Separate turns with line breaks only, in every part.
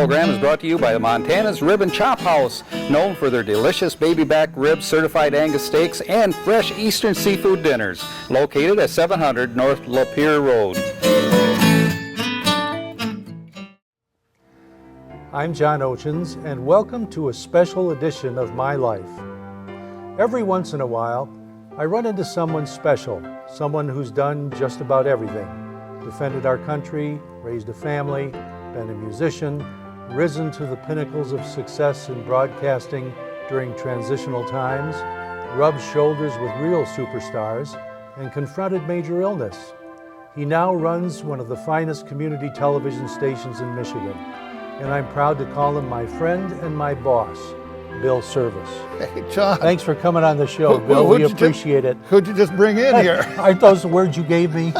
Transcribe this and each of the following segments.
program is brought to you by the Montana's Rib and Chop House, known for their delicious baby back ribs, certified Angus steaks, and fresh Eastern seafood dinners. Located at 700 North Lapeer Road.
I'm John Oetjens, and welcome to a special edition of My Life. Every once in a while, I run into someone special, someone who's done just about everything. Defended our country, raised a family, been a musician, risen to the pinnacles of success in broadcasting during transitional times, rubbed shoulders with real superstars, and confronted major illness. He now runs one of the finest community television stations in Michigan, and I'm proud to call him my friend and my boss, Bill Service.
Hey, John.
Thanks for coming on the show, Bill. We appreciate it.
Who'd you just bring in here?
Aren't those the words you gave me?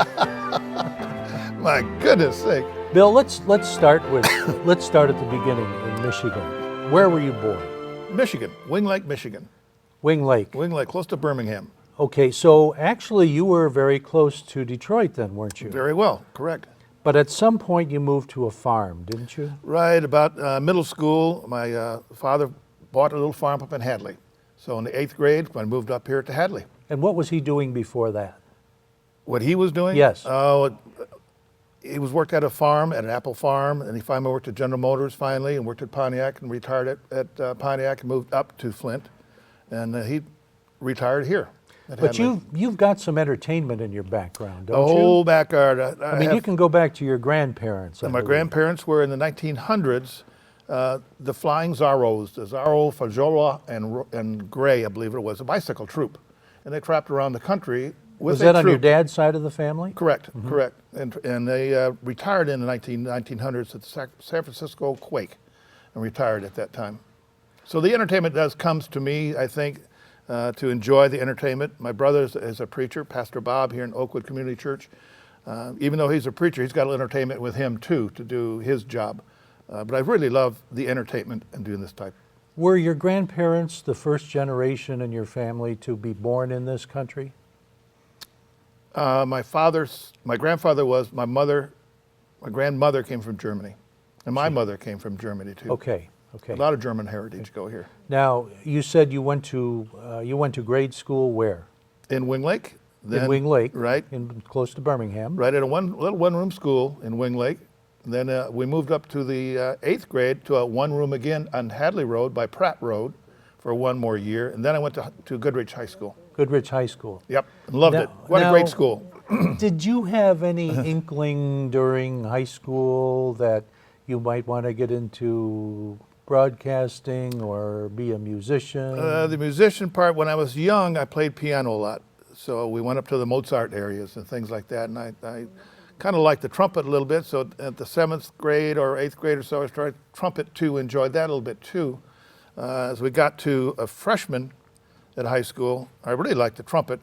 My goodness sake.
Bill, let's start at the beginning in Michigan. Where were you born?
Michigan, Wing Lake, Michigan.
Wing Lake.
Wing Lake, close to Birmingham.
Okay, so actually you were very close to Detroit then, weren't you?
Very well, correct.
But at some point you moved to a farm, didn't you?
Right, about middle school, my father bought a little farm up in Hadley. So in the 8th grade, I moved up here to Hadley.
And what was he doing before that?
What he was doing?
Yes.
He was worked at a farm, at an apple farm, and he finally worked at General Motors finally, and worked at Pontiac, and retired at Pontiac and moved up to Flint. And he retired here.
But you've got some entertainment in your background, don't you?
The whole backyard.
I mean, you can go back to your grandparents.
My grandparents were in the 1900s, the Flying Zorros, the Zorro, Fajola, and Gray, I believe it was, a bicycle troupe. And they trapped around the country with
Was that on your dad's side of the family?
Correct, correct. And they retired in the 1900s at the San Francisco quake and retired at that time. So the entertainment comes to me, I think, to enjoy the entertainment. My brother is a preacher, Pastor Bob here in Oakwood Community Church. Even though he's a preacher, he's got a little entertainment with him too to do his job. But I really love the entertainment and doing this type.
Were your grandparents the first generation in your family to be born in this country?
My grandfather was, my grandmother came from Germany. And my mother came from Germany too.
Okay.
A lot of German heritage go here.
Now, you said you went to grade school where?
In Wing Lake.
In Wing Lake,
right?
Close to Birmingham.
Right, at a little one-room school in Wing Lake. Then we moved up to the 8th grade to a one-room again on Hadley Road by Pratt Road for one more year. And then I went to Goodrich High School.
Goodrich High School.
Yep, loved it. What a great school.
Did you have any inkling during high school that you might want to get into broadcasting or be a musician?
The musician part, when I was young, I played piano a lot. So we went up to the Mozart areas and things like that. And I kind of liked the trumpet a little bit. So at the 7th grade or 8th grade or so, I started trumpet too, enjoyed that a little bit too. As we got to a freshman at high school, I really liked the trumpet.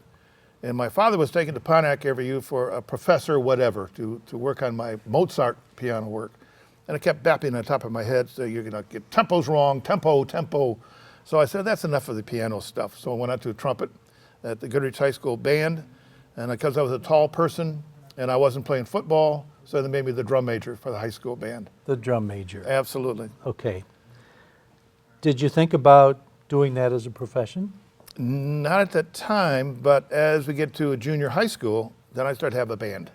And my father was taken to Pontiac every year for a professor whatever to work on my Mozart piano work. And I kept bapping on the top of my head, so you're gonna get tempos wrong, tempo. So I said, that's enough of the piano stuff. So I went out to a trumpet at the Goodrich High School band. And because I was a tall person and I wasn't playing football, so they made me the drum major for the high school band.
The drum major.
Absolutely.
Okay. Did you think about doing that as a profession?
Not at that time, but as we get to a junior high school, then I started to have a band.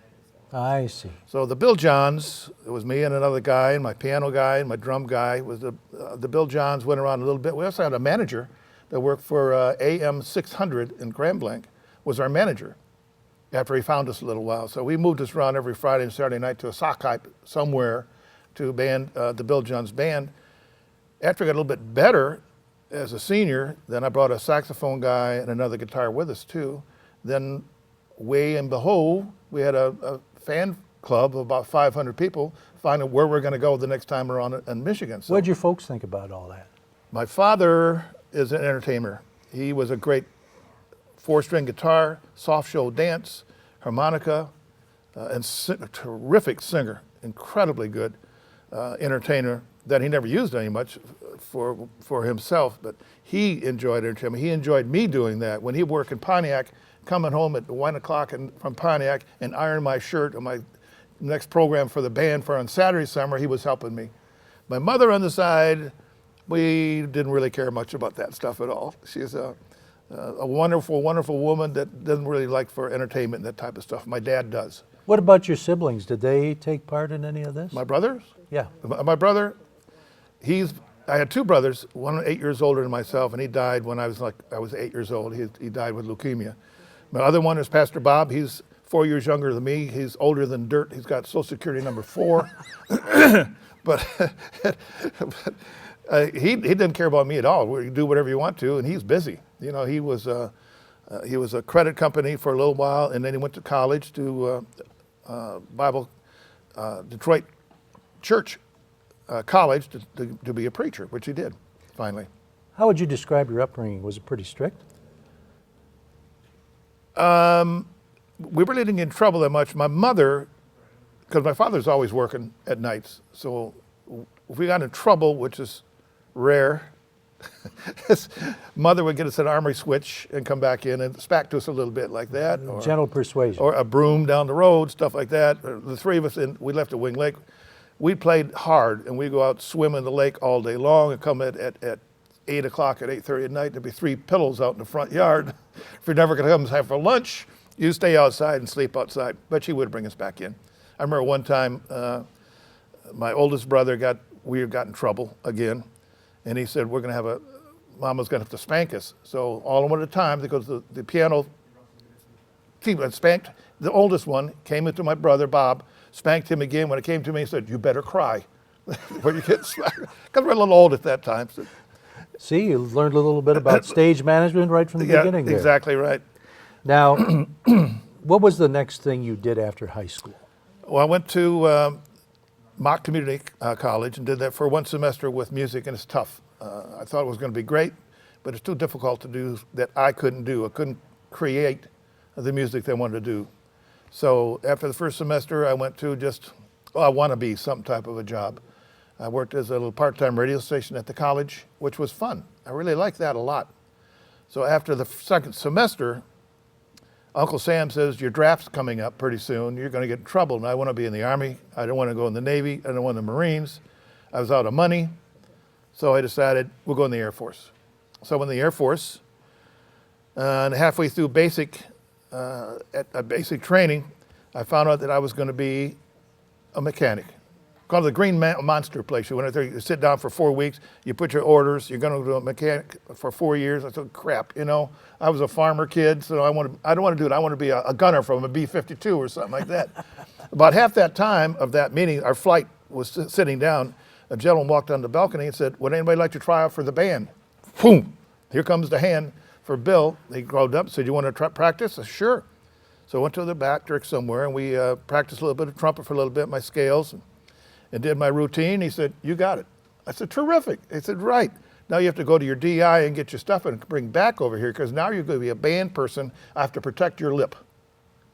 I see.
So the Bill Johns, it was me and another guy, and my piano guy and my drum guy. Was the Bill Johns went around a little bit. We also had a manager that worked for AM 600 in Grand Blanc, was our manager after he found us a little while. So we moved us around every Friday and Saturday night to a sock hype somewhere to band the Bill Johns band. After I got a little bit better as a senior, then I brought a saxophone guy and another guitar with us too. Then, way and behold, we had a fan club of about 500 people, finding where we're going to go the next time around in Michigan. So
what did your folks think about all that?
My father is an entertainer. He was a great 4-string guitar, soft show dance, harmonica, and a terrific singer, incredibly good entertainer that he never used any much for himself, but he enjoyed entertainment. He enjoyed me doing that. When he worked in Pontiac, coming home at 1 o'clock from Pontiac and iron my shirt on my next program for the band for on Saturday summer, he was helping me. My mother on the side, we didn't really care much about that stuff at all. She's a wonderful, wonderful woman that doesn't really like for entertainment and that type of stuff. My dad does.
What about your siblings? Did they take part in any of this?
My brothers?
Yeah.
My brother, I had two brothers, one 8 years older than myself, and he died when I was 8 years old. He died with leukemia. My other one is Pastor Bob. He's 4 years younger than me. He's older than dirt. He's got Social Security number 4. But he didn't care about me at all. You do whatever you want to, and he's busy. You know, he was a credit company for a little while, and then he went to college to Detroit Church College to be a preacher, which he did finally.
How would you describe your upbringing? Was it pretty strict?
We really didn't get in trouble that much. My mother, because my father's always working at nights, so if we got in trouble, which is rare, his mother would get us an armory switch and come back in and smack to us a little bit like that. Or,
Gentle persuasion.
or a broom down the road, stuff like that. The three of us, we left at Wing Lake. We played hard, and we go out swim in the lake all day long and come at 8 o'clock, at 8:30 at night. There'd be 3 pillows out in the front yard. If you're never gonna come and have for lunch, you stay outside and sleep outside. But she would bring us back in. I remember one time, my oldest brother we got in trouble again, and he said, Mama's gonna have to spank us. So all in one at a time, because the piano team got spanked. The oldest one came into my brother, Bob, spanked him again. When it came to me, he said, "You better cry when you get spanked." Because we're a little old at that time. So.
See, you learned a little bit about stage management right from the beginning there.
Exactly right.
Now, what was the next thing you did after high school?
Well, I went to Mock Community College and did that for 1 semester with music, and it's tough. I thought it was going to be great, but it's too difficult to do that I couldn't do. I couldn't create the music they wanted to do. So after the first semester, I went to I want to be some type of a job. I worked as a little part-time radio station at the college, which was fun. I really liked that a lot. So after the second semester, Uncle Sam says, "Your draft's coming up pretty soon. You're going to get in trouble." And I want to be in the Army. I don't want to go in the Navy. I don't want the Marines. I was out of money. So I decided we'll go in the Air Force. So I went in the Air Force, and halfway through basic training, I found out that I was going to be a mechanic. Called the Green Monster place. You went out there, you sit down for 4 weeks, you put your orders, you're going to do a mechanic for 4 years. I said, crap, I was a farmer kid, so I don't want to do it. I want to be a gunner from a B-52 or something like that. About half that time of that meeting, our flight was sitting down. A gentleman walked on the balcony and said, "Would anybody like to try out for the band?" Boom! Here comes the hand for Bill. He called up and said, "You want to practice?" I said, "Sure." So I went to the back deck somewhere, and we practiced a little bit of trumpet for a little bit, my scales, and did my routine. He said, "You got it." I said, "Terrific." He said, "Right. Now you have to go to your DI and get your stuff and bring back over here, because now you're going to be a band person. I have to protect your lip."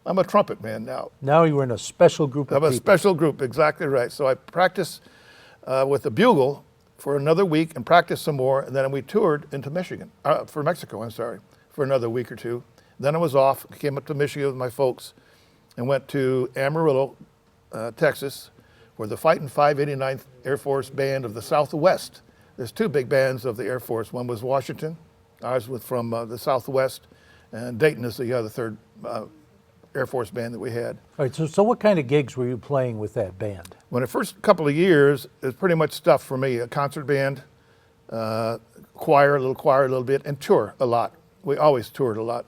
I'm a trumpet man now.
Now you were in a special group of
I'm a
people.
special group, exactly right. So I practiced with the bugle for another week and practiced some more, and then we toured into Mexico, for another week or two. Then I was off, came up to Michigan with my folks, and went to Amarillo, Texas, where the Fighting 589th Air Force Band of the Southwest. There's 2 big bands of the Air Force. One was Washington. Ours was from the Southwest, and Dayton is the other third Air Force band that we had.
All right, so what kind of gigs were you playing with that band?
When the first couple of years, it was pretty much stuff for me, a concert band, choir a little bit, and tour a lot. We always toured a lot.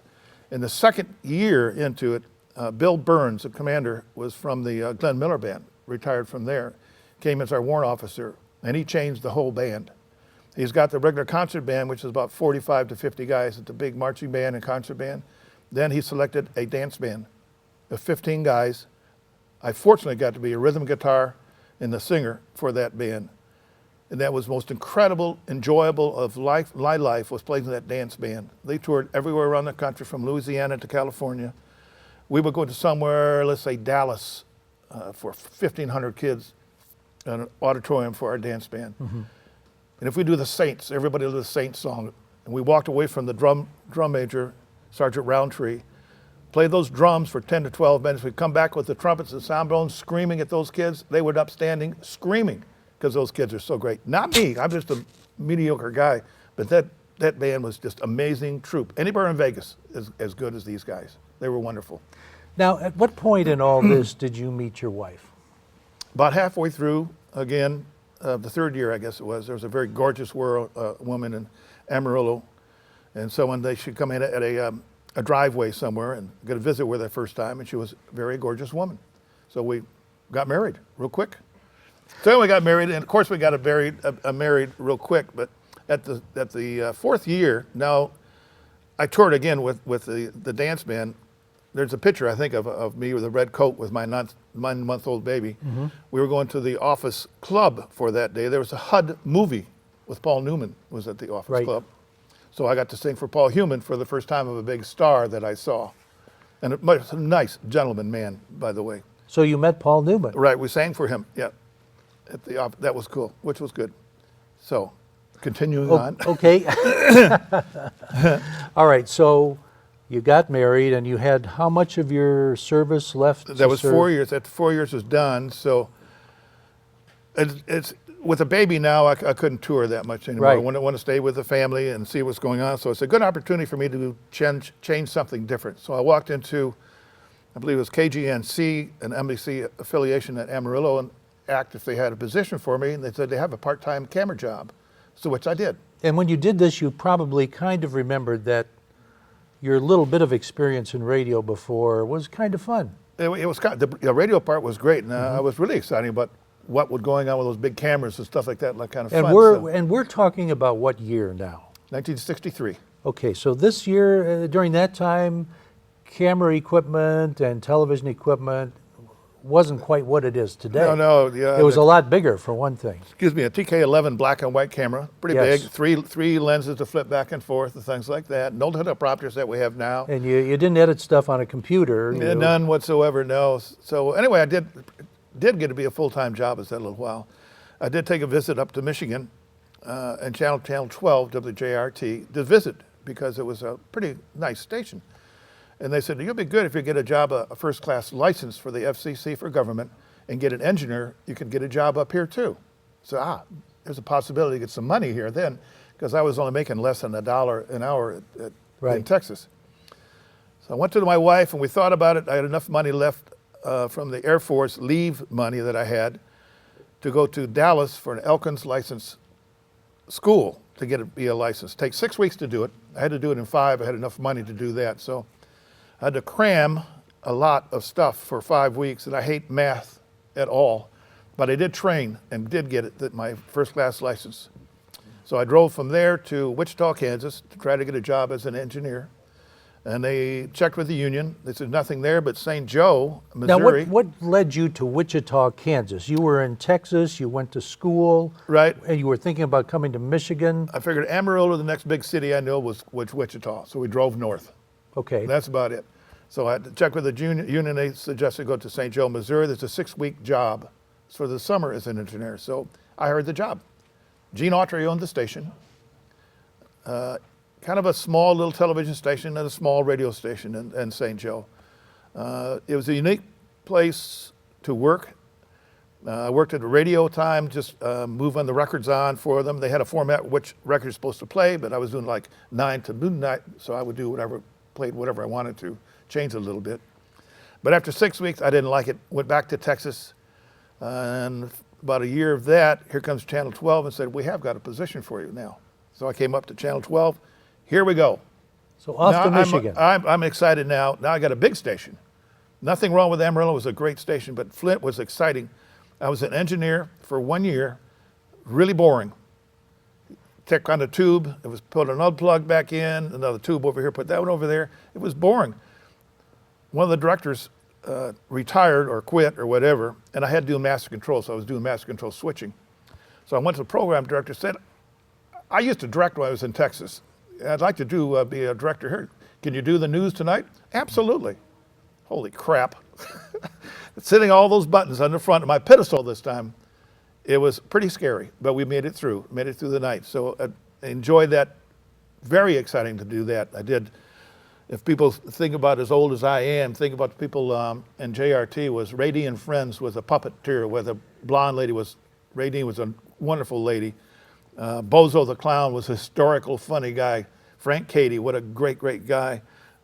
In the second year into it, Bill Burns, the commander, was from the Glenn Miller Band, retired from there, came as our warrant officer, and he changed the whole band. He's got the regular concert band, which is about 45 to 50 guys. It's a big marching band and concert band. Then he selected a dance band of 15 guys. I fortunately got to be a rhythm guitar and the singer for that band. And that was most incredible, enjoyable of life. My life was playing in that dance band. They toured everywhere around the country, from Louisiana to California. We would go to somewhere, let's say Dallas, for 1,500 kids, an auditorium for our dance band. Mm-hmm. And if we do the Saints, everybody did the Saints song. And we walked away from the drum major, Sergeant Roundtree, played those drums for 10 to 12 minutes. We'd come back with the trumpets and trombones, screaming at those kids. They would up standing, screaming. because those kids are so great. Not me, I'm just a mediocre guy, but that band was just amazing troupe. Anywhere in Vegas is as good as these guys. They were wonderful.
Now, at what point in all this did you meet your wife?
About halfway through, again, the third year, I guess it was, there was a very gorgeous woman in Amarillo, and so when they should come in at a driveway somewhere and get a visit with her first time, and she was a very gorgeous woman. So we got married real quick. So we got married, and of course we got married real quick, but at the fourth year, now I toured again with the dance band. There's a picture, I think, of me with a red coat with my 9-month-old baby. Mm-hmm. We were going to the Office Club for that day. There was a HUD movie with Paul Newman was at the Office Club. So I got to sing for Paul Newman for the first time of a big star that I saw. And a nice gentleman man, by the way.
So you met Paul Newman?
Right, we sang for him, yeah. At the office. That was cool, which was good. So, continuing on.
Okay. All right, so you got married and you had how much of your service left?
That was 4 years. After 4 years was done, so it's with a baby now, I couldn't tour that much anymore.
Right.
I want to stay with the family and see what's going on. So it's a good opportunity for me to change something different. So I walked into, I believe it was KGNC, an NBC affiliation at Amarillo, and asked if they had a position for me, and they said they have a part-time camera job, so which I did.
And when you did this, you probably kind of remembered that your little bit of experience in radio before was kind of fun.
It was kind of, the radio part was great, and I was really excited about what was going on with those big cameras and stuff like that, like kind of
and
fun.
And we're talking about what year now?
1963.
Okay, so this year, during that time, camera equipment and television equipment wasn't quite what it is today.
No, yeah.
It was a lot bigger, for one thing.
Excuse me, a TK11 black and white camera, pretty
Yes.
big, three lenses to flip back and forth and things like that. No teleprompters that we have now.
And you didn't edit stuff on a computer.
None whatsoever, no. So anyway, I did get to be a full-time job as that a little while. I did take a visit up to Michigan and Channel 12, WJRT, to visit because it was a pretty nice station. And they said, you'll be good if you get a job, a first-class license for the FCC for government, and get an engineer, you can get a job up here too. So, there's a possibility to get some money here then, because I was only making less than $1 an hour in Texas. So I went to my wife, and we thought about it. I had enough money left from the Air Force leave money that I had to go to Dallas for an Elkins license school to be a license. Take 6 weeks to do it. I had to do it in 5. I had enough money to do that. So I had to cram a lot of stuff for 5 weeks, and I hate math at all. But I did train and did get my first-class license. So I drove from there to Wichita, Kansas to try to get a job as an engineer. And they checked with the union. They said nothing there but St. Joe, Missouri.
Now, what led you to Wichita, Kansas? You were in Texas, you went to school.
Right.
And you were thinking about coming to Michigan.
I figured Amarillo, the next big city I knew, was Wichita. So we drove north.
Okay.
That's about it. So I had to check with the union. They suggested go to St. Joe, Missouri. There's a 6-week job for the summer as an engineer. So I heard the job. Gene Autry owned the station. Kind of a small little television station and a small radio station in St. Joe. It was a unique place to work. I worked at a radio time, just moving the records on for them. They had a format which record you're supposed to play, but I was doing like 9 to midnight, so I would do whatever, played whatever I wanted to, change it a little bit. But after 6 weeks, I didn't like it. Went back to Texas, and about a year of that, here comes Channel 12 and said, we have got a position for you now. So I came up to Channel 12. Here we go.
So off to Michigan.
I'm excited now. Now I got a big station. Nothing wrong with Amarillo. It was a great station, but Flint was exciting. I was an engineer for 1 year, really boring. Took on a tube, it was put another plug back in, another tube over here, put that one over there. It was boring. One of the directors retired or quit or whatever, and I had to do master control, so I was doing master control switching. So I went to the program director, said, I used to direct when I was in Texas. I'd like to be a director here. Can you do the news tonight? Absolutely. Holy crap. Sitting all those buttons on the front of my pedestal this time, it was pretty scary, but we made it through the night. So I enjoyed that. Very exciting to do that. I did. If people think about as old as I am, think about the people in JRT was Rady and Friends was a puppeteer where the blonde lady was Ray Dean was a wonderful lady. Bozo the Clown was a historical, funny guy. Frank Cady, what a great, great guy.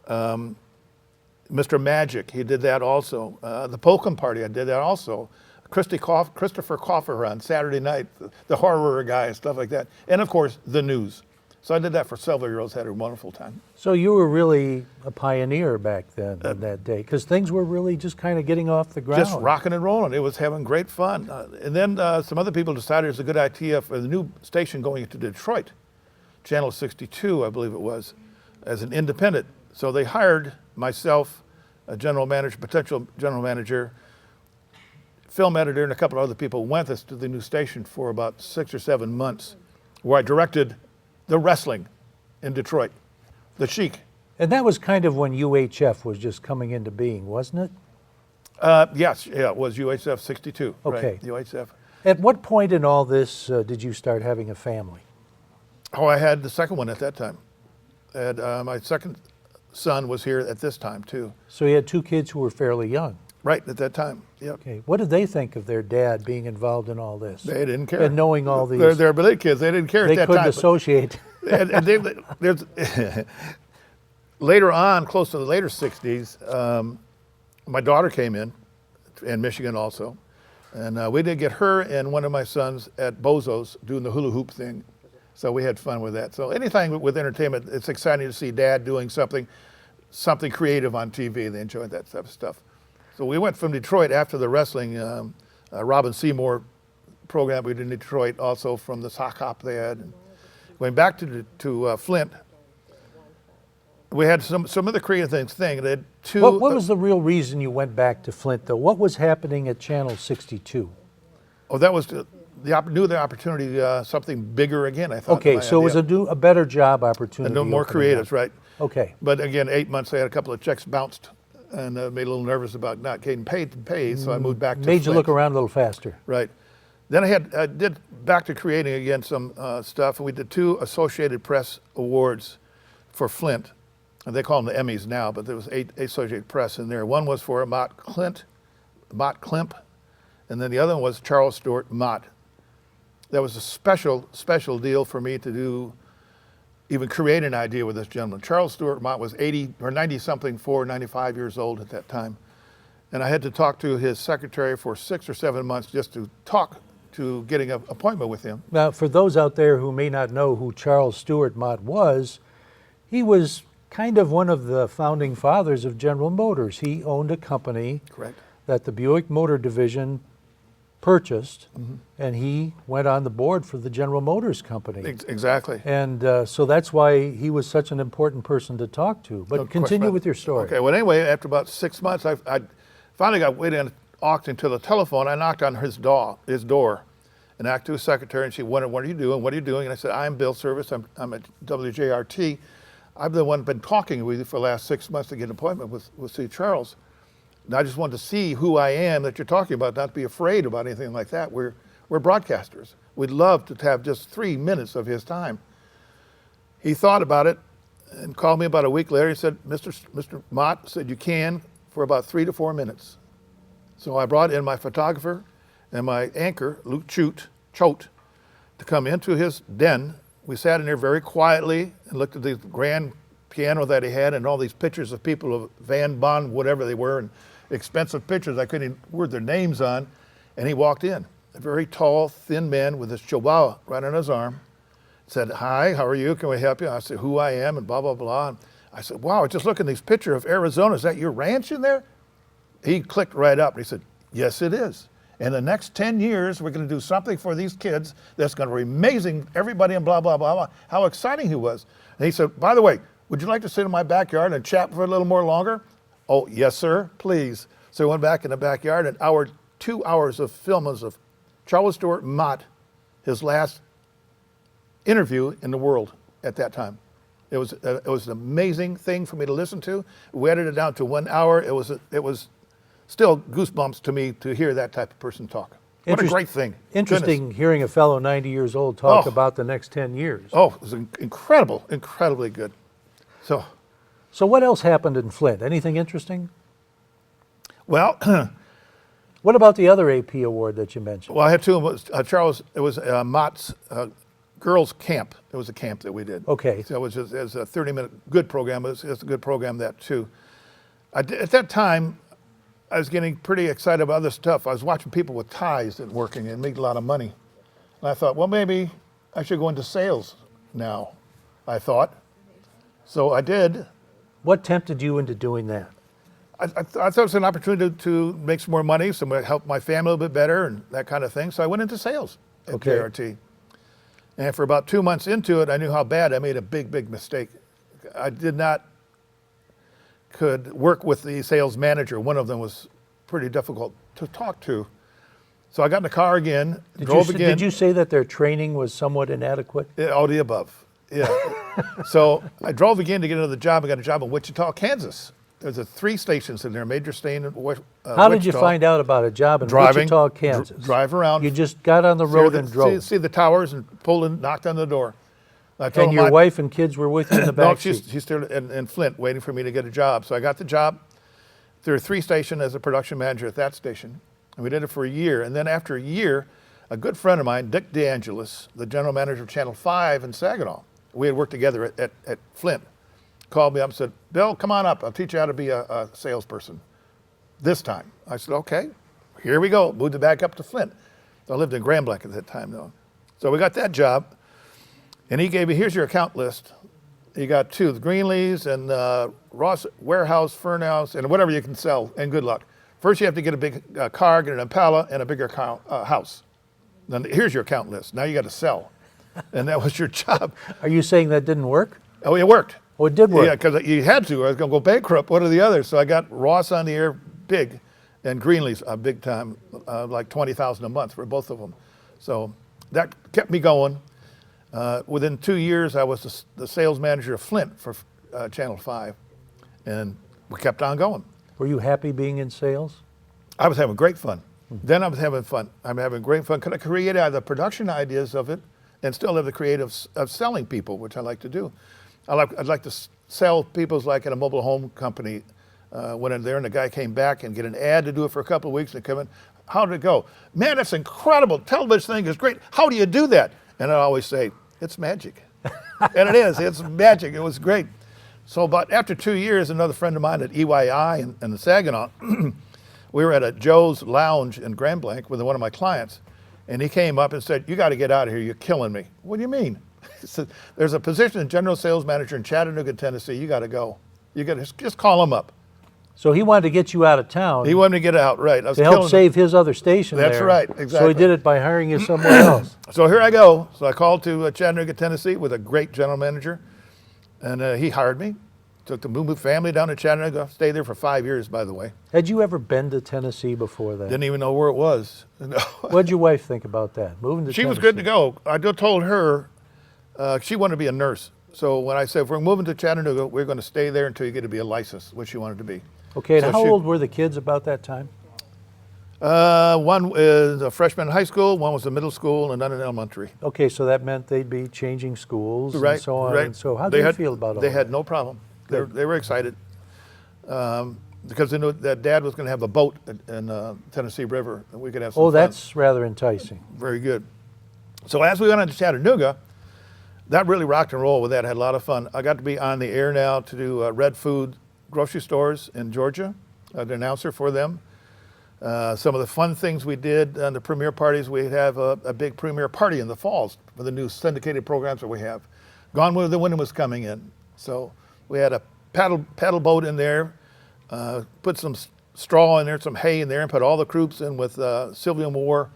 Mr. Magic, he did that also. The Polkum Party, I did that also. Christopher Coffer on Saturday night, the horror guy and stuff like that. And of course, the news. So I did that for several years, had a wonderful time.
So you were really a pioneer back then in that day, because things were really just kind of getting off the ground.
Just rocking and rolling. It was having great fun. And then some other people decided it was a good idea for the new station going into Detroit, Channel 62, I believe it was, as an independent. So they hired myself, a general manager, potential general manager, film editor, and a couple of other people went with us to the new station for about 6 or 7 months, where I directed the wrestling in Detroit, the Sheik.
And that was kind of when UHF was just coming into being, wasn't it?
Yes, yeah, it was UHF 62.
Okay.
Right, UHF.
At what point in all this did you start having a family?
Oh, I had the second one at that time. And my second son was here at this time too.
So you had 2 kids who were fairly young.
Right, at that time, yep.
Okay. What did they think of their dad being involved in all this?
They didn't care.
And knowing all these.
They're big kids, they didn't care at that time.
They couldn't associate.
There's later on, close to the later 60s, my daughter came in Michigan also. And we did get her and one of my sons at Bozo's doing the hula hoop thing. So we had fun with that. So anything with entertainment, it's exciting to see Dad doing something creative on TV. They enjoyed that type of stuff. So we went from Detroit after the wrestling, Robin Seymour program we did in Detroit, also from the sock hop they had. And went back to Flint. We had some other creative things. They had 2.
What was the real reason you went back to Flint, though? What was happening at Channel 62?
Oh, that was the opportunity, something bigger again, I thought.
Okay, so it was a better job opportunity.
And more creatives, right.
Okay.
But again, 8 months, I had a couple of checks bounced and made a little nervous about not getting paid, so I moved back to
Made you look
Flint.
around a little faster.
Right. Then I did back to creating again some stuff, and we did 2 Associated Press awards for Flint. And they call them the Emmys now, but there was 8 Associated Press in there. One was for Mott Klemp, and then the other one was Charles Stewart Mott. That was a special deal for me to do, even create an idea with this gentleman. Charles Stewart Mott was 80 or 90-something, 95 years old at that time. And I had to talk to his secretary for 6 or 7 months just to getting an appointment with him.
Now, for those out there who may not know who Charles Stewart Mott was, he was kind of one of the founding fathers of General Motors. He owned a company
Correct.
that the Buick Motor Division purchased, and he went on the board for the General Motors company.
Exactly.
And so that's why he was such an important person to talk to. But continue with your story.
Okay, well anyway, after about 6 months, I finally got waiting to the telephone. I knocked on his door, and I asked to his secretary, and she wondered, what are you doing? What are you doing? And I said, I'm Bill Service. I'm at WJRT. I've the one been talking with you for the last 6 months to get an appointment with C. Charles. And I just wanted to see who I am that you're talking about, not to be afraid about anything like that. We're broadcasters. We'd love to have just 3 minutes of his time. He thought about it and called me about a week later. He said, Mr. Mott said you can for about 3 to 4 minutes. So I brought in my photographer and my anchor, Luke Choate, to come into his den. We sat in there very quietly and looked at the grand piano that he had and all these pictures of people of Van Bond, whatever they were, and expensive pictures I couldn't even word their names on. And he walked in, a very tall, thin man with his chihuahua right on his arm. Said, hi, how are you? Can we help you? I said, who I am and blah, blah, blah. And I said, wow, just look at these pictures of Arizona. Is that your ranch in there? He clicked right up. He said, yes, it is. In the next 10 years, we're going to do something for these kids that's going to be amazing, everybody, and blah, blah, blah, blah. How exciting he was. And he said, by the way, would you like to sit in my backyard and chat for a little more longer? Oh, yes, sir, please. So we went back in the backyard, and 2 hours of films of Charles Stewart Mott, his last interview in the world at that time. It was an amazing thing for me to listen to. We edited it down to 1 hour. It was still goosebumps to me to hear that type of person talk. What a great thing.
Interesting hearing a fellow 90 years old talk about the next 10 years.
Oh, it was incredible, incredibly good. So
what else happened in Flint? Anything interesting?
Well,
What about the other AP award that you mentioned?
Well, I had two of them. Charles, it was Mott's girls' camp. It was a camp that we did.
Okay.
So it was just, it was a 30-minute good program. It's a good program, that too. At that time, I was getting pretty excited about other stuff. I was watching people with ties and working and making a lot of money. And I thought, well, maybe I should go into sales now, I thought. So I did.
What tempted you into doing that?
I thought it was an opportunity to make some more money, help my family a little bit better and that kind of thing. So I went into sales at JRT. And for about 2 months into it, I knew how bad I made a big, big mistake. I could work with the sales manager. One of them was pretty difficult to talk to. So I got in the car again, drove again.
Did you say that their training was somewhat inadequate?
All the above, yeah. So I drove again to get another job. I got a job in Wichita, Kansas. There's 3 stations in there, major station in Wichita.
How did you find out about a job in Wichita, Kansas?
Drive around.
You just got on the road and drove.
See the towers and pulled in, knocked on the door.
And your wife and kids were with you in the back seat?
No, she's still in Flint waiting for me to get a job. So I got the job through a 3-station as a production manager at that station. And we did it for a year. And then after a year, a good friend of mine, Dick DeAngelis, the general manager of Channel 5 in Saginaw, we had worked together at Flint, called me up and said, Bill, come on up. I'll teach you how to be a salesperson this time. I said, okay, here we go. Moved it back up to Flint. I lived in Grand Blanc at that time, though. So we got that job. And he gave me, here's your account list. You got 2, the Greenlees and Ross Warehouse, Fernhouse, and whatever you can sell, and good luck. First, you have to get a big car, get an Impala, and a bigger house. Then here's your account list. Now you got to sell. And that was your job.
Are you saying that didn't work?
Oh, it worked.
Oh, it did work?
Yeah, because you had to. I was going to go bankrupt. What are the others? So I got Ross on the air, big, and Greenlee's big time, like $20,000 a month for both of them. So that kept me going. Within 2 years, I was the sales manager of Flint for Channel 5, and we kept on going.
Were you happy being in sales?
I was having great fun. Then I was having fun. I'm having great fun. Could I create the production ideas of it and still have the creative of selling people, which I like to do. I'd like to sell people's, like at a mobile home company, went in there and the guy came back and get an ad to do it for a couple of weeks and come in. How did it go? Man, that's incredible. Television thing is great. How do you do that? And I always say, it's magic. And it is, it's magic. It was great. So about after 2 years, another friend of mine at EYI in the Saginaw, we were at a Joe's Lounge in Grand Blanc with one of my clients. And he came up and said, you got to get out of here. You're killing me. What do you mean? He said, there's a position of general sales manager in Chattanooga, Tennessee. You got to go. You got to just call him up.
So he wanted to get you out of town.
He wanted to get out, right.
To help save his other station there.
That's right, exactly.
So he did it by hiring you somewhere else.
So here I go. So I called to Chattanooga, Tennessee with a great general manager. And he hired me. Took the Moo family down to Chattanooga. Stayed there for 5 years, by the way.
Had you ever been to Tennessee before that?
Didn't even know where it was.
What'd your wife think about that, moving to Tennessee?
She was good to go. I just told her she wanted to be a nurse. So when I said, if we're moving to Chattanooga, we're going to stay there until you get to be a licensed, which she wanted to be.
Okay, and how old were the kids about that time?
One is a freshman in high school, one was in middle school, and none in elementary.
Okay, so that meant they'd be changing schools
Right,
and so on.
right.
And so how did you feel about all
They
that?
had no problem. They were excited because they knew that Dad was going to have a boat in Tennessee River, and we could have some fun.
That's rather enticing.
Very good. So as we went into Chattanooga, that really rocked and rolled with that. I had a lot of fun. I got to be on the air now to do Red Food grocery stores in Georgia, an announcer for them. Some of the fun things we did on the premiere parties, we'd have a big premiere party in the falls for the new syndicated programs that we have. Gone with the Wind was coming in. So we had a paddle boat in there, put some straw in there, some hay in there, and put all the troops in with Civil War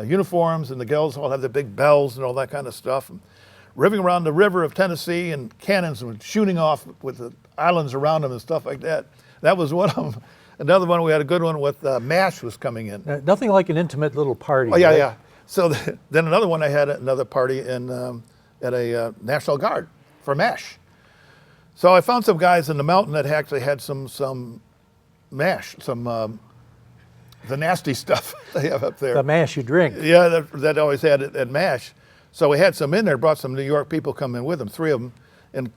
uniforms, and the girls all have the big bells and all that kind of stuff. And ripping around the river of Tennessee and cannons and shooting off with the islands around them and stuff like that. That was one of them. Another one, we had a good one with MASH was coming in.
Nothing like an intimate little party.
Oh, yeah,
right?
yeah. So then another one, I had another party in at a National Guard for MASH. So I found some guys in the mountain that actually had some MASH, the nasty stuff they have up there.
The mash you drink.
Yeah, that always had it at MASH. So we had some in there, brought some New York people come in with them, 3 of them, and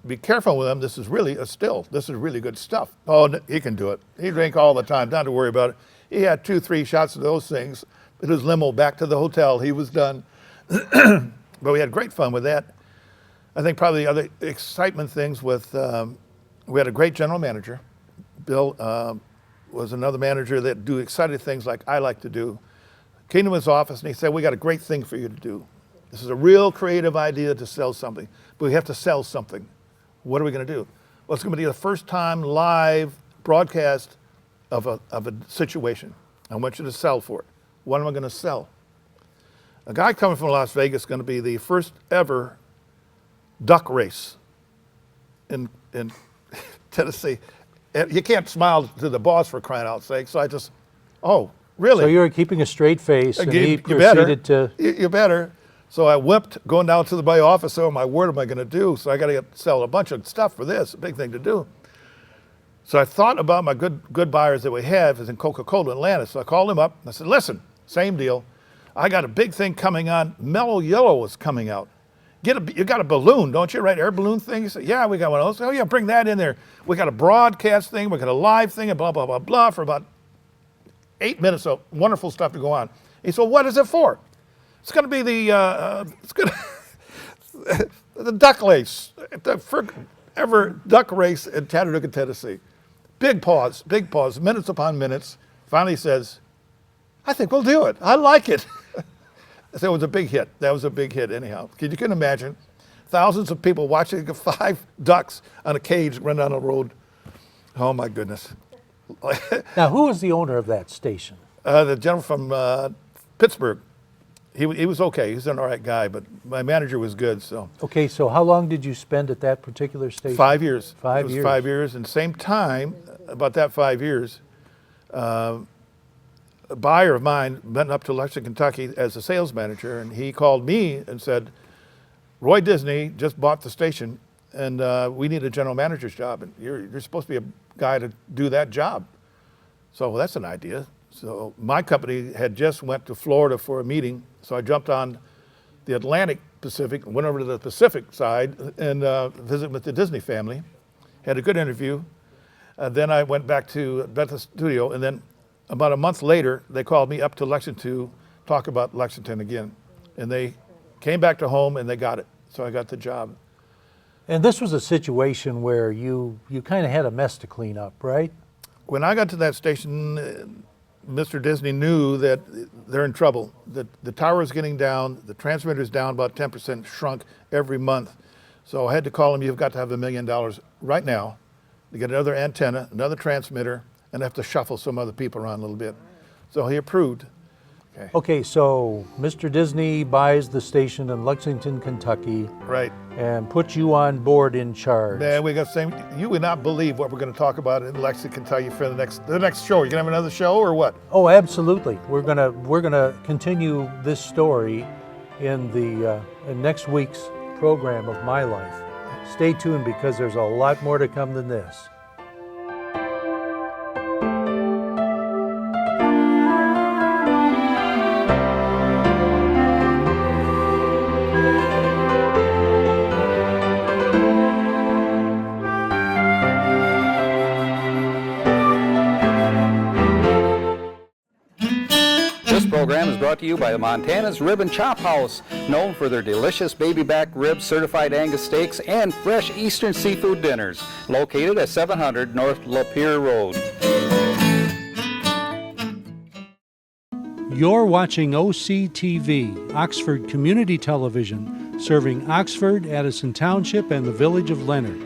be careful with them. This is really a still. This is really good stuff. Oh, he can do it. He drink all the time, not to worry about it. he had 2-3 shots of those things. It was limo back to the hotel. He was done. But we had great fun with that. I think probably the other excitement things with, we had a great general manager. Bill was another manager that do exciting things like I like to do. Came to his office and he said, we got a great thing for you to do. This is a real creative idea to sell something, but we have to sell something. What are we going to do? Well, it's going to be the first time live broadcast of a situation. I want you to sell for it. What am I going to sell? A guy coming from Las Vegas is going to be the first ever duck race in Tennessee. And you can't smile to the boss for crying out sake. So I just, oh, really?
So you were keeping a straight face, and he
You
proceeded to...
You better. So I whipped, going down to my office, oh my word, am I going to do? So I got to sell a bunch of stuff for this, a big thing to do. So I thought about my good buyers that we have is in Coca-Cola in Atlanta. So I called him up. I said, listen, same deal. I got a big thing coming on. Mellow Yellow is coming out. You got a balloon, don't you, right? Air balloon thing? He said, yeah, we got one of those. Oh, yeah, bring that in there. We got a broadcast thing. We got a live thing and blah, blah, blah, blah for about 8 minutes of wonderful stuff to go on. He said, what is it for? It's going to be the duck race, the first ever duck race in Chattanooga, Tennessee. Big pause, minutes upon minutes. Finally says, I think we'll do it. I like it. So it was a big hit. That was a big hit anyhow. You can imagine thousands of people watching 5 ducks on a cage run down the road. Oh my goodness.
Now, who was the owner of that station?
The gentleman from Pittsburgh. He was okay. He was an all right guy, but my manager was good. So
Okay, so how long did you spend at that particular station?
5 years.
5
It was
years.
5 years. And same time, about that 5 years, a buyer of mine went up to Lexington, Kentucky as a sales manager, and he called me and said, Roy Disney just bought the station, and we need a general manager's job, and you're supposed to be a guy to do that job. So well, that's an idea. So my company had just went to Florida for a meeting, so I jumped on the Atlantic Pacific, went over to the Pacific side and visited with the Disney family, had a good interview. Then I went back to the studio, and then about a month later, they called me up to Lexington to talk about Lexington again. And they came back to home and they got it. So I got the job.
And this was a situation where you kind of had a mess to clean up, right?
When I got to that station, Mr. Disney knew that they're in trouble. The tower's getting down, the transmitter's down about 10%, shrunk every month. So I had to call him, you've got to have $1 million right now to get another antenna, another transmitter, and I have to shuffle some other people around a little bit. So he approved.
Okay, so Mr. Disney buys the station in Lexington, Kentucky,
Right.
and puts you on board in charge.
Man, we got the same. You would not believe what we're going to talk about in Lexington, Kentucky for the next show. You gonna have another show or what?
Oh, absolutely. We're gonna continue this story in the in next week's program of My Life. Stay tuned because there's a lot more to come than this.
This program is brought to you by Montana's Rib and Chop House, known for their delicious baby back ribs, certified Angus steaks, and fresh Eastern seafood dinners. Located at 700 North Lapeer Road.
You're watching OCTV, Oxford Community Television, serving Oxford, Addison Township, and the village of Leonard.